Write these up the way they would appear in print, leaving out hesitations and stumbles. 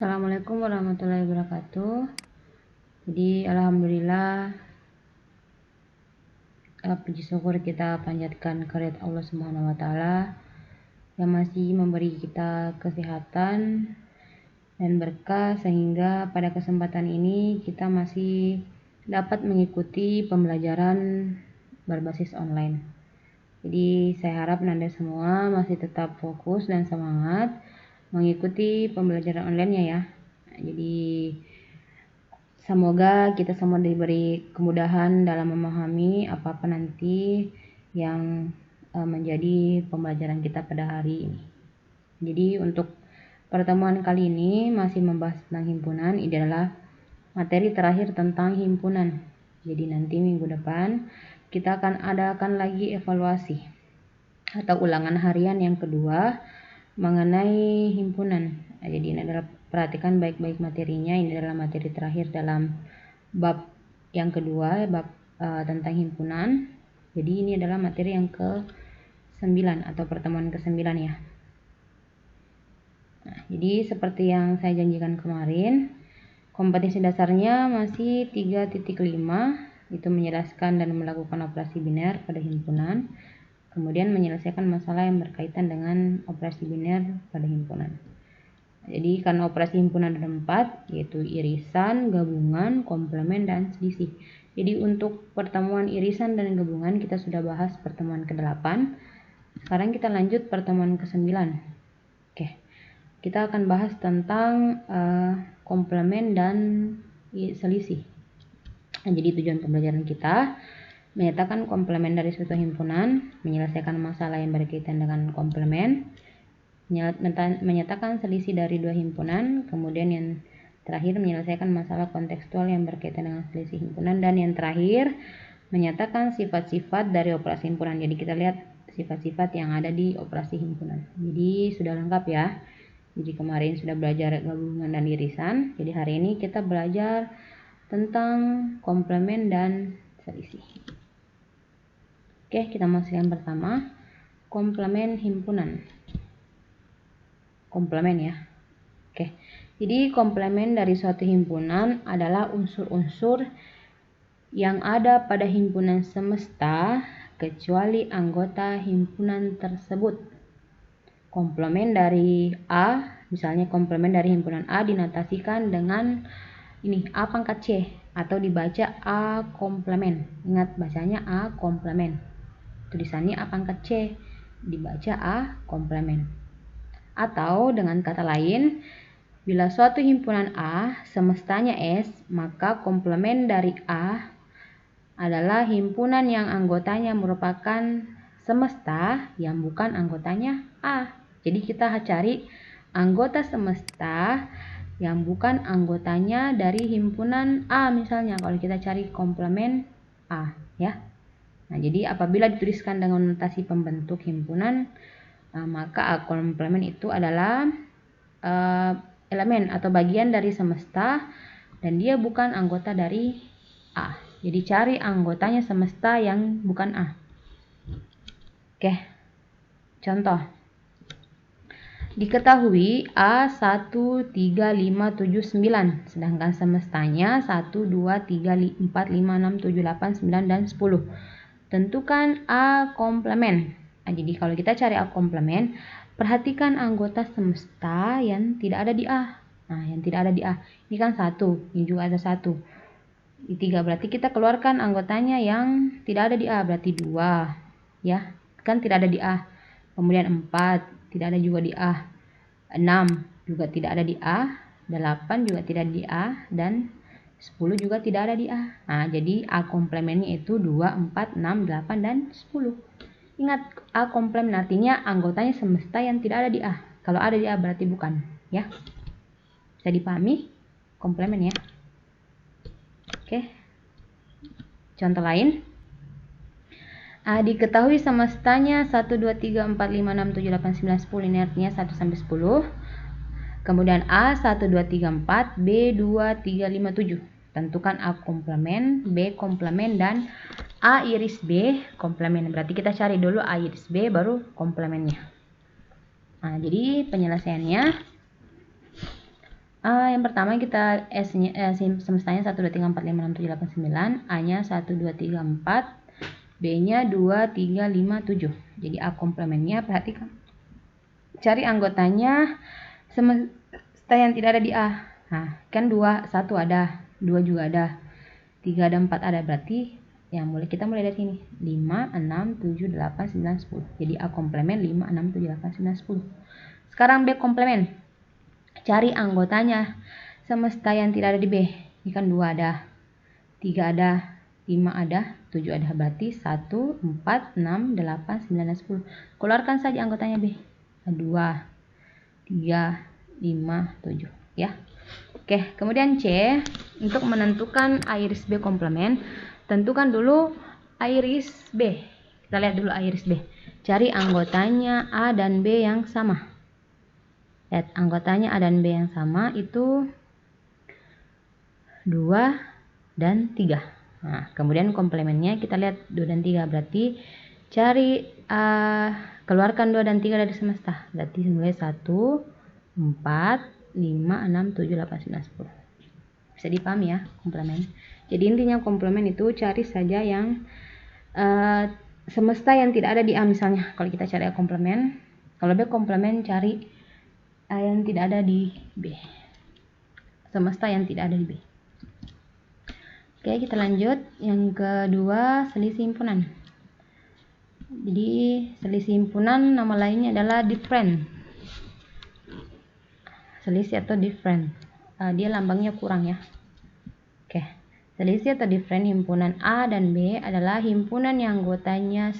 Assalamualaikum warahmatullahi wabarakatuh. Jadi alhamdulillah, puji syukur kita panjatkan kehadirat Allah Subhanahu wa taala yang masih memberi kita kesehatan dan berkah sehingga pada kesempatan ini kita masih dapat mengikuti pembelajaran berbasis online. Jadi saya harap Anda semua masih tetap fokus dan semangat mengikuti pembelajaran online-nya ya. Jadi semoga kita semua diberi kemudahan dalam memahami apa-apa nanti yang menjadi pembelajaran kita pada hari ini. Jadi untuk pertemuan kali ini masih membahas tentang himpunan. Ini adalah materi terakhir tentang himpunan. Jadi nanti minggu depan kita akan adakan lagi evaluasi atau ulangan harian yang kedua mengenai himpunan. Jadi ini adalah, perhatikan baik-baik materinya. Ini adalah materi terakhir dalam bab yang kedua, bab tentang himpunan. Jadi ini adalah materi yang ke-9 atau pertemuan ke-9 ya. Nah, jadi seperti yang saya janjikan kemarin, kompetensi dasarnya masih 3.5, itu menjelaskan dan melakukan operasi biner pada himpunan. Kemudian menyelesaikan masalah yang berkaitan dengan operasi biner pada himpunan. Jadi karena operasi himpunan ada 4, yaitu irisan, gabungan, komplement, dan selisih. Jadi untuk pertemuan irisan dan gabungan kita sudah bahas pertemuan ke-8. Sekarang kita lanjut pertemuan ke-9. Oke, kita akan bahas tentang komplement dan selisih. Nah, jadi tujuan pembelajaran kita menyatakan komplement dari suatu himpunan, menyelesaikan masalah yang berkaitan dengan komplement, menyatakan selisih dari dua himpunan, kemudian yang terakhir menyelesaikan masalah kontekstual yang berkaitan dengan selisih himpunan, dan yang terakhir menyatakan sifat-sifat dari operasi himpunan. Jadi kita lihat sifat-sifat yang ada di operasi himpunan. Jadi sudah lengkap ya. Jadi kemarin sudah belajar gabungan dan irisan. Jadi hari ini kita belajar tentang komplement dan selisih. Oke, kita masuk yang pertama, komplement himpunan. Komplement ya. Oke, jadi komplement dari suatu himpunan adalah unsur-unsur yang ada pada himpunan semesta kecuali anggota himpunan tersebut. Komplement dari A, misalnya komplement dari himpunan A dinotasikan dengan ini A pangkat C atau dibaca A komplement. Ingat bacanya A komplement. Tulisannya A pangkat C, dibaca A komplement. Atau dengan kata lain, bila suatu himpunan A semestanya S, maka komplement dari A adalah himpunan yang anggotanya merupakan semesta yang bukan anggotanya A. Jadi kita cari anggota semesta yang bukan anggotanya dari himpunan A, misalnya kalau kita cari komplement A ya. Nah, jadi apabila dituliskan dengan notasi pembentuk himpunan, maka A komplement itu adalah elemen atau bagian dari semesta dan dia bukan anggota dari A. Jadi cari anggotanya semesta yang bukan A. Oke, contoh. Diketahui A 1, 3, 5, 7, 9, sedangkan semestanya 1, 2, 3, 4, 5, 6, 7, 8, 9, dan 10. Tentukan A komplement. Nah, jadi kalau kita cari A komplement, perhatikan anggota semesta yang tidak ada di A. Nah, yang tidak ada di A, ini kan 1, ini juga ada 1. Di 3 berarti kita keluarkan anggotanya yang tidak ada di A, berarti 2 ya, kan tidak ada di A. Kemudian 4 tidak ada juga di A, 6 juga tidak ada di A, 8 juga tidak ada di A, dan 10 juga tidak ada di A. Nah, jadi A komplementnya itu 2, 4, 6, 8, dan 10. Ingat, A komplement artinya anggotanya semesta yang tidak ada di A. Kalau ada di A berarti bukan ya. Bisa dipahami komplement ya. Oke, contoh lain. A diketahui semestanya 1, 2, 3, 4, 5, 6, 7, 8, 9, 10. Ini artinya 1 sampai 10. Kemudian A 1, 2, 3, 4, B 2, 3, 5, 7. Tentukan A komplement, B komplement, dan A iris B komplement. Berarti kita cari dulu A iris B baru komplementnya. Nah, jadi penyelesaiannya Yang pertama kita S-nya semestanya 1 2 3 4 5 6 7 8 9, A-nya 1 2 3 4, B-nya 2 3 5 7. Jadi A komplemennya, perhatikan. Cari anggotanya semesta yang tidak ada di A. Nah, kan 2, 1 ada, 2 juga ada, 3 ada, 4 ada, berarti ya kita mulai dari sini. 5 6 7 8 9 10. Jadi A komplemen 5 6 7 8 9 10. Sekarang B komplemen. Cari anggotanya semesta yang tidak ada di B. Ini kan 2 ada, 3 ada, 5 ada, 7 ada. Berarti 1, 4, 6, 8, 9, dan 10. Keluarkan saja anggotanya B. 2, 3, 5, 7. Ya. Oke, kemudian C. Untuk menentukan A iris B komplemen, tentukan dulu A iris B. Kita lihat dulu A iris B. Cari anggotanya A dan B yang sama. Lihat, anggotanya A dan B yang sama itu 2 dan 3. Nah, kemudian komplemennya kita lihat 2 dan 3. Berarti cari keluarkan 2 dan 3 dari semesta. Berarti mulai 1, 4, 5, 6, 7, 8, 9, 10. Bisa dipahami ya komplemen. Jadi intinya komplemen itu cari saja yang semesta yang tidak ada di A misalnya. Kalau kita cari A komplemen, kalau B komplemen cari A yang tidak ada di B. Semesta yang tidak ada di B. Oke, kita lanjut. Yang kedua, selisih himpunan. Jadi selisih himpunan nama lainnya adalah different. Selisih atau different. Dia lambangnya kurang ya. Oke. Selisih atau different himpunan A dan B adalah himpunan yang anggotanya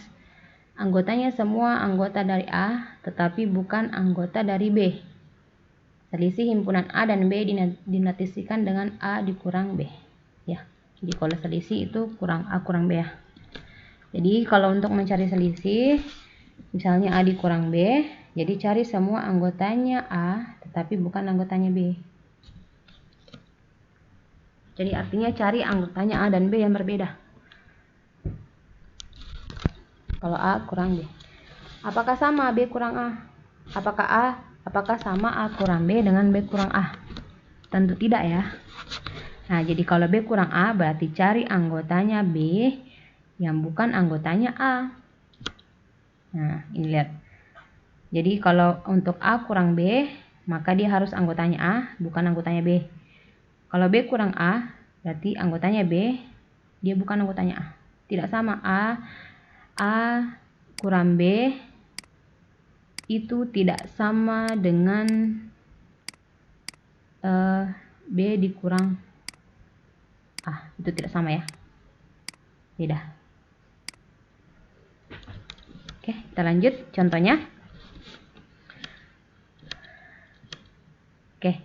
semua anggota dari A tetapi bukan anggota dari B. Selisih himpunan A dan B dinotasikan dengan A dikurang B. Ya. Jadi kalau selisih itu kurang A kurang B ya. Jadi kalau untuk mencari selisih, misalnya A dikurang B, jadi cari semua anggotanya A tetapi bukan anggotanya B. Jadi artinya cari anggotanya A dan B yang berbeda. Kalau A kurang B. Apakah sama B kurang A? Apakah sama A kurang B dengan B kurang A? Tentu tidak ya. Nah, jadi kalau B kurang A berarti cari anggotanya B yang bukan anggotanya A. Nah, ini lihat. Jadi kalau untuk A kurang B, maka dia harus anggotanya A, bukan anggotanya B. Kalau B kurang A, berarti anggotanya B, dia bukan anggotanya A. Tidak sama. A kurang B itu tidak sama dengan B dikurang A. Itu tidak sama ya. Beda. Oke, kita lanjut contohnya. Oke.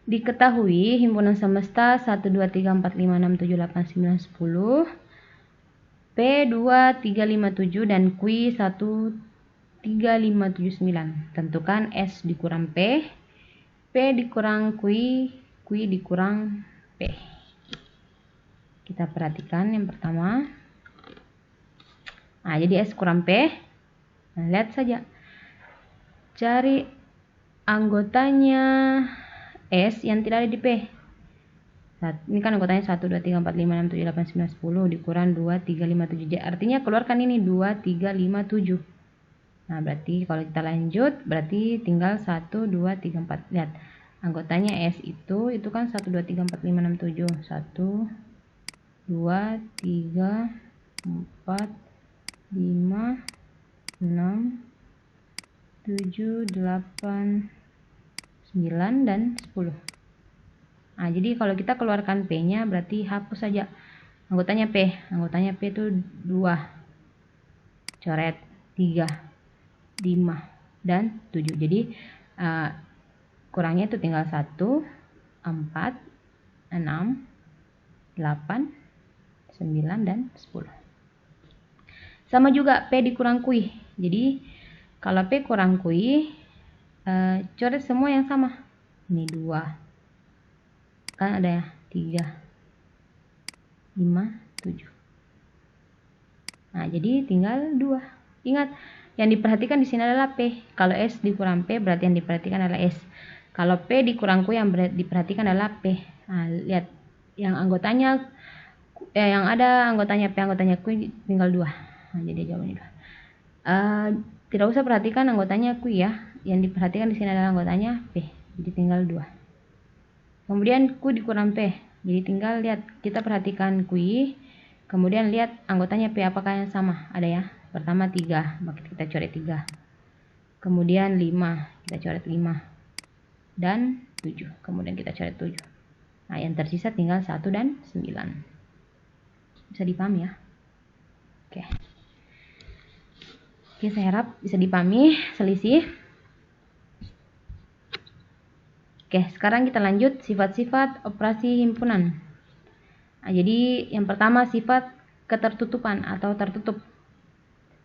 Diketahui himpunan semesta 1 2 3 4 5 6 7 8 9 10, P 2 3 5 7 dan Q 1 3 5 7 9. Tentukan S dikurang P, P dikurang Q, Q dikurang P. Kita perhatikan yang pertama. Nah, jadi S kurang P. Nah, lihat saja. Cari anggotanya S yang tidak ada di P. Ini kan anggotanya 1, 2, 3, 4, 5, 6, 7, 8, 9, 10 dikurang 2, 3, 5, 7. Artinya keluarkan ini 2, 3, 5, 7. Nah, berarti kalau kita lanjut, berarti tinggal 1, 2, 3, 4. Lihat, anggotanya S itu kan 1, 2, 3, 4, 5, 6, 7. 1, 2, 3, 4, 5, 6, 7, 8, 9, dan 10. Nah, jadi kalau kita keluarkan P-nya berarti hapus saja anggotanya P. Anggotanya P itu 2. Coret 3, 5, dan 7. Jadi kurangnya itu tinggal 1, 4, 6, 8, 9, dan 10. Sama juga P dikurang Q. Jadi kalau P kurang Q, coret semua yang sama. Ini 2. Kan ada ya 3, 5, 7. Nah, jadi tinggal 2. Ingat, yang diperhatikan di sini adalah P. Kalau S dikurang P berarti yang diperhatikan adalah S. Kalau P dikurang Q yang diperhatikan adalah P. Nah, lihat yang anggotanya yang ada anggotanya P, anggotanya Q tinggal 2. Nah, jadi jawabannya 2. Tidak usah perhatikan anggotanya Q ya. Yang diperhatikan di sini adalah anggotanya P. Jadi tinggal 2. Kemudian Q dikurang P. Jadi tinggal lihat, kita perhatikan Q. Kemudian lihat anggotanya P apakah yang sama. Ada ya. Pertama 3, maka kita coret 3. Kemudian 5, kita coret 5. Dan 7, kemudian kita coret 7. Nah, yang tersisa tinggal 1 dan 9. Bisa dipahami ya? Oke, saya harap bisa dipahami selisih. Oke, sekarang kita lanjut sifat-sifat operasi himpunan. Nah, jadi yang pertama sifat ketertutupan atau tertutup.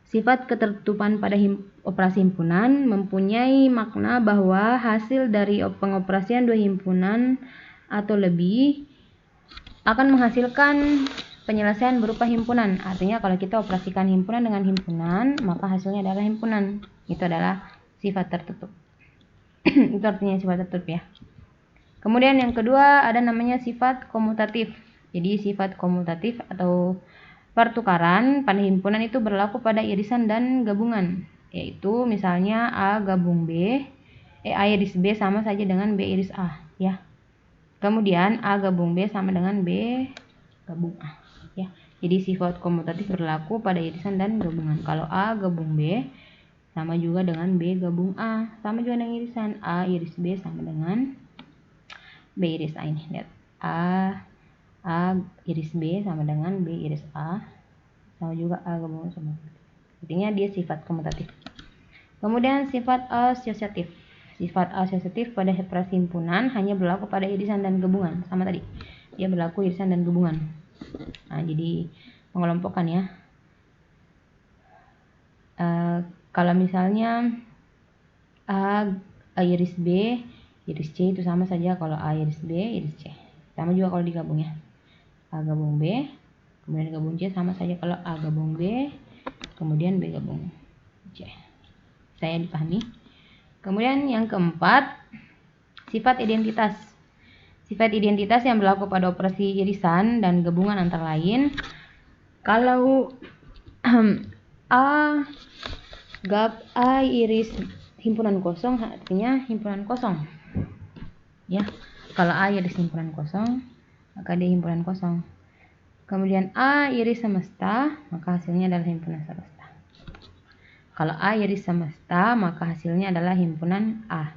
Sifat ketertutupan pada operasi himpunan mempunyai makna bahwa hasil dari pengoperasian dua himpunan atau lebih akan menghasilkan penyelesaian berupa himpunan. Artinya kalau kita operasikan himpunan dengan himpunan, maka hasilnya adalah himpunan. Itu adalah sifat tertutup. Itu artinya sifat tertutup ya. Kemudian yang kedua ada namanya sifat komutatif. Jadi sifat komutatif atau pertukaran pada himpunan itu berlaku pada irisan dan gabungan, yaitu misalnya A gabung B, A iris B sama saja dengan B iris A ya. Kemudian A gabung B sama dengan B gabung A ya. Jadi sifat komutatif berlaku pada irisan dan gabungan. Kalau A gabung B sama juga dengan B gabung A, sama juga dengan irisan. A iris B sama dengan B iris A. Ini lihat, A iris B sama dengan B iris A, sama juga A gabung sama. Artinya dia sifat komutatif. Kemudian sifat asosiatif. Sifat asosiatif pada operasi himpunan hanya berlaku pada irisan dan gabungan. Sama tadi, dia berlaku irisan dan gabungan. Nah, jadi pengelompokan ya. Kalau misalnya A iris B iris C itu sama saja kalau A iris B iris C. Sama juga kalau digabung ya. A gabung B kemudian gabung C sama saja kalau A gabung B kemudian B gabung C. Saya dipahami. Kemudian yang keempat, sifat identitas. Sifat identitas yang berlaku pada operasi irisan dan gabungan antara lain. Kalau A iris himpunan kosong artinya himpunan kosong. Ya. Kalau A iris himpunan kosong, maka dia himpunan kosong. Kemudian A iris semesta, maka hasilnya adalah himpunan semesta. Kalau A iris semesta, maka hasilnya adalah himpunan A.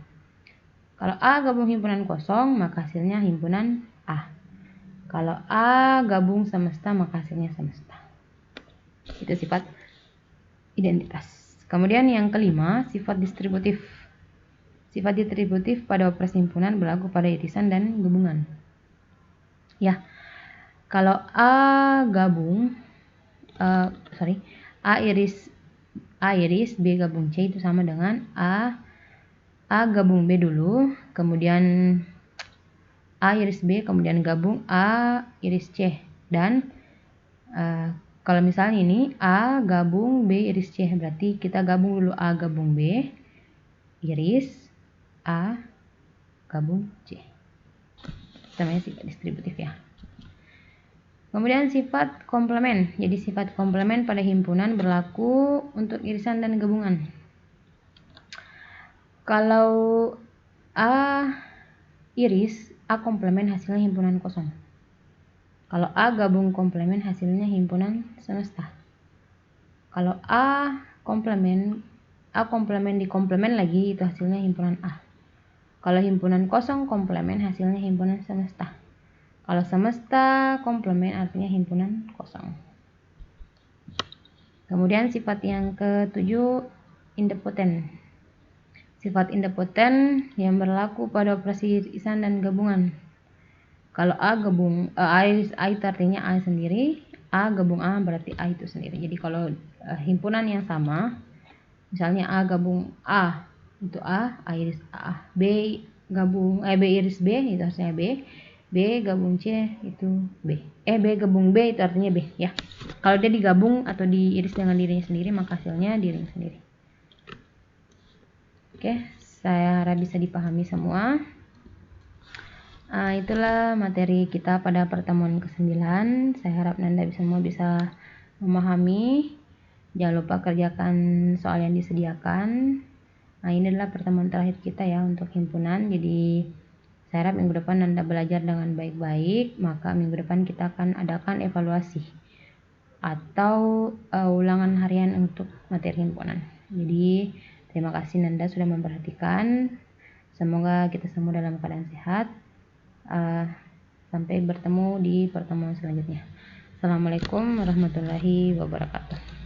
Kalau A gabung himpunan kosong, maka hasilnya himpunan A. Kalau A gabung semesta, maka hasilnya semesta. Itu sifat identitas. Kemudian yang kelima, sifat distributif. Sifat distributif pada operasi himpunan berlaku pada irisan dan gabungan. Ya, kalau A gabung, A iris B gabung C itu sama dengan A gabung B dulu, kemudian A iris B, kemudian gabung A iris C. Dan kalau misalnya ini A gabung B iris C, berarti kita gabung dulu A gabung B iris A gabung C. Namanya sifat distributif ya. Kemudian sifat komplement. Jadi sifat komplement pada himpunan berlaku untuk irisan dan gabungan. Kalau A iris, A komplement hasilnya himpunan kosong. Kalau A gabung komplement hasilnya himpunan semesta. Kalau A komplement dikomplement lagi itu hasilnya himpunan A. Kalau himpunan kosong komplement hasilnya himpunan semesta. Kalau semesta komplement artinya himpunan kosong. Kemudian sifat yang ketujuh, idempoten. Sifat idempoten yang berlaku pada operasi irisan dan gabungan. Kalau A gabung A itu artinya A sendiri, A gabung A berarti A itu sendiri. Jadi kalau himpunan yang sama, misalnya A gabung A itu A iris A, B gabung B iris B itu hasilnya B, B gabung C itu B. B gabung B itu artinya B ya. Kalau dia digabung atau diiris dengan dirinya sendiri, maka hasilnya dirinya sendiri. Oke, Saya harap bisa dipahami semua. Itulah materi kita pada pertemuan ke-9. Saya harap Nanda semua bisa memahami. Jangan lupa kerjakan soal yang disediakan. Ini adalah pertemuan terakhir kita ya untuk himpunan. Jadi saya harap minggu depan Nanda belajar dengan baik-baik. Maka minggu depan kita akan adakan evaluasi atau ulangan harian untuk materi himpunan. Jadi terima kasih Nanda sudah memperhatikan. Semoga kita semua dalam keadaan sehat. Sampai bertemu di pertemuan selanjutnya. Assalamualaikum warahmatullahi wabarakatuh.